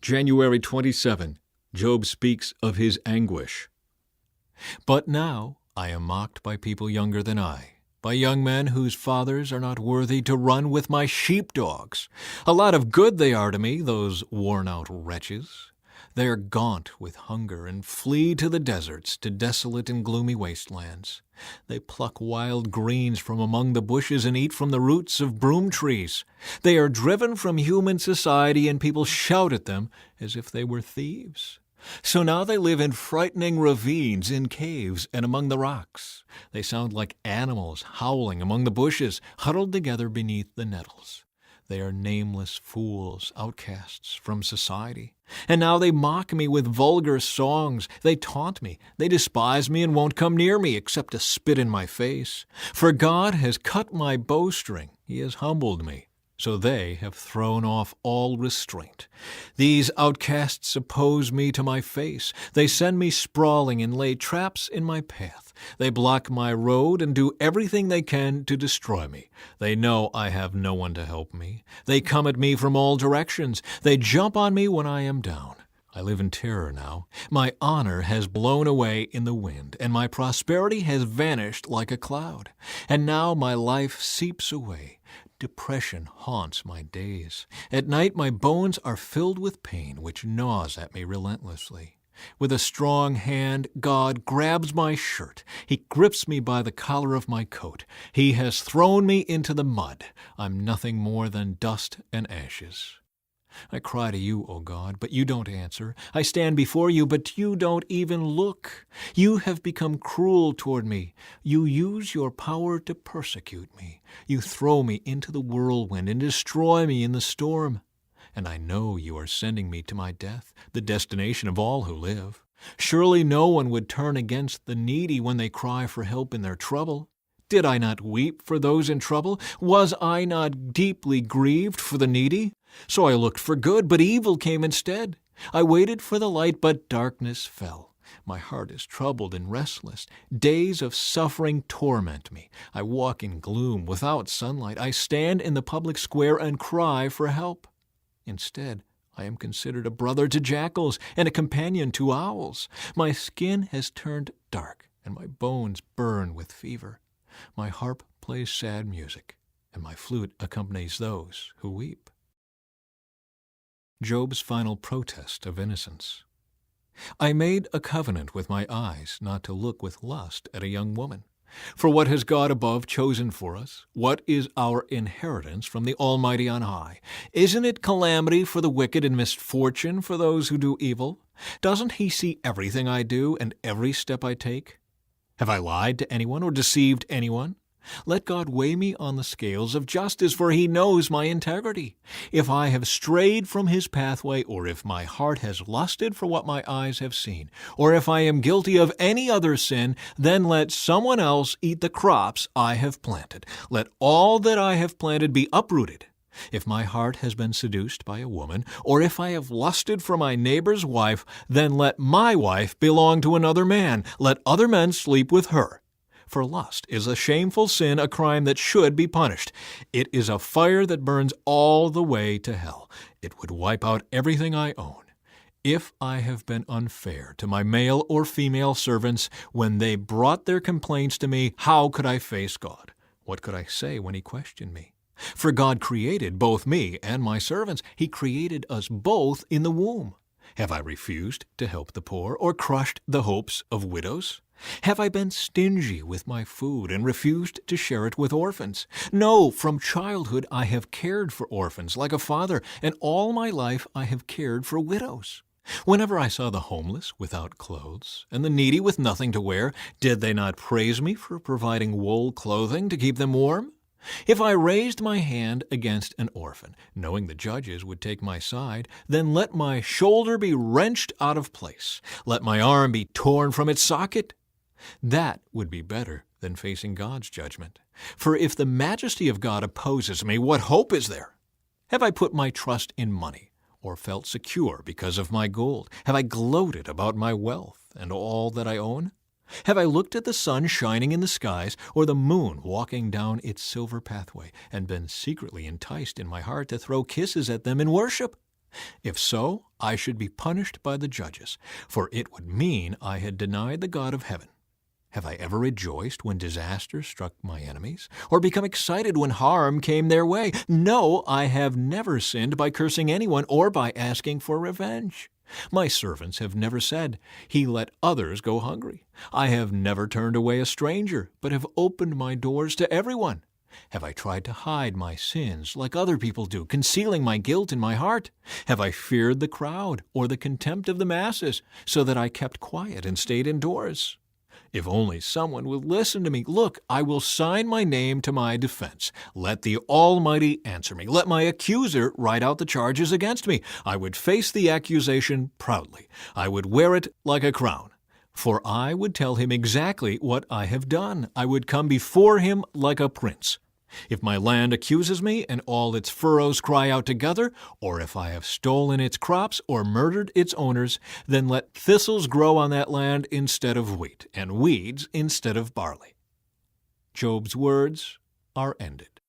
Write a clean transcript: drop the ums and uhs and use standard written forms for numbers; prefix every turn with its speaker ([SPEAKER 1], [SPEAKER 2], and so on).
[SPEAKER 1] January 27. Job speaks of his anguish. But now I am mocked by people younger than I, by young men whose fathers are not worthy to run with my sheepdogs. A lot of good they are to me, those worn-out wretches. They are gaunt with hunger and flee to the deserts, to desolate and gloomy wastelands. They pluck wild greens from among the bushes and eat from the roots of broom trees. They are driven from human society, and people shout at them as if they were thieves. So now they live in frightening ravines, in caves, and among the rocks. They sound like animals howling among the bushes, huddled together beneath the nettles. They are nameless fools, outcasts from society. And now they mock me with vulgar songs. They taunt me. They despise me and won't come near me except to spit in my face. For God has cut my bowstring. He has humbled me. So they have thrown off all restraint. These outcasts oppose me to my face. They send me sprawling and lay traps in my path. They block my road and do everything they can to destroy me. They know I have no one to help me. They come at me from all directions. They jump on me when I am down. I live in terror now. My honor has blown away in the wind, and my prosperity has vanished like a cloud. And now my life seeps away. Depression haunts my days. At night my bones are filled with pain, which gnaws at me relentlessly. With a strong hand, God grabs my shirt. He grips me by the collar of my coat. He has thrown me into the mud. I'm nothing more than dust and ashes. I cry to you, O God, but you don't answer. I stand before you, but you don't even look. You have become cruel toward me. You use your power to persecute me. You throw me into the whirlwind and destroy me in the storm. And I know you are sending me to my death, the destination of all who live. Surely no one would turn against the needy when they cry for help in their trouble. Did I not weep for those in trouble? Was I not deeply grieved for the needy? So I looked for good, but evil came instead. I waited for the light, but darkness fell. My heart is troubled and restless. Days of suffering torment me. I walk in gloom without sunlight. I stand in the public square and cry for help. Instead, I am considered a brother to jackals and a companion to owls. My skin has turned dark, and my bones burn with fever. My harp plays sad music, and my flute accompanies those who weep. Job's final protest of innocence. I made a covenant with my eyes not to look with lust at a young woman. For what has God above chosen for us? What is our inheritance from the Almighty on high? Isn't it calamity for the wicked and misfortune for those who do evil? Doesn't He see everything I do and every step I take? Have I lied to anyone or deceived anyone? Let God weigh me on the scales of justice, for He knows my integrity. If I have strayed from His pathway, or if my heart has lusted for what my eyes have seen, or if I am guilty of any other sin, then let someone else eat the crops I have planted. Let all that I have planted be uprooted. If my heart has been seduced by a woman, or if I have lusted for my neighbor's wife, then let my wife belong to another man. Let other men sleep with her. For lust is a shameful sin, a crime that should be punished. It is a fire that burns all the way to hell. It would wipe out everything I own. If I have been unfair to my male or female servants when they brought their complaints to me, how could I face God? What could I say when He questioned me? For God created both me and my servants. He created us both in the womb. Have I refused to help the poor or crushed the hopes of widows? Have I been stingy with my food and refused to share it with orphans? No, from childhood I have cared for orphans like a father, and all my life I have cared for widows. Whenever I saw the homeless without clothes and the needy with nothing to wear, did they not praise me for providing wool clothing to keep them warm? If I raised my hand against an orphan, knowing the judges would take my side, then let my shoulder be wrenched out of place. Let my arm be torn from its socket. That would be better than facing God's judgment. For if the majesty of God opposes me, what hope is there? Have I put my trust in money, or felt secure because of my gold? Have I gloated about my wealth and all that I own? Have I looked at the sun shining in the skies, or the moon walking down its silver pathway, and been secretly enticed in my heart to throw kisses at them in worship? If so, I should be punished by the judges, for it would mean I had denied the God of heaven. Have I ever rejoiced when disaster struck my enemies, or become excited when harm came their way? No, I have never sinned by cursing anyone or by asking for revenge. My servants have never said, "He let others go hungry." I have never turned away a stranger, but have opened my doors to everyone. Have I tried to hide my sins like other people do, concealing my guilt in my heart? Have I feared the crowd or the contempt of the masses, so that I kept quiet and stayed indoors? If only someone would listen to me. Look, I will sign my name to my defense. Let the Almighty answer me. Let my accuser write out the charges against me. I would face the accusation proudly. I would wear it like a crown. For I would tell him exactly what I have done. I would come before him like a prince. If my land accuses me and all its furrows cry out together, or if I have stolen its crops or murdered its owners, then let thistles grow on that land instead of wheat, and weeds instead of barley. Job's words are ended.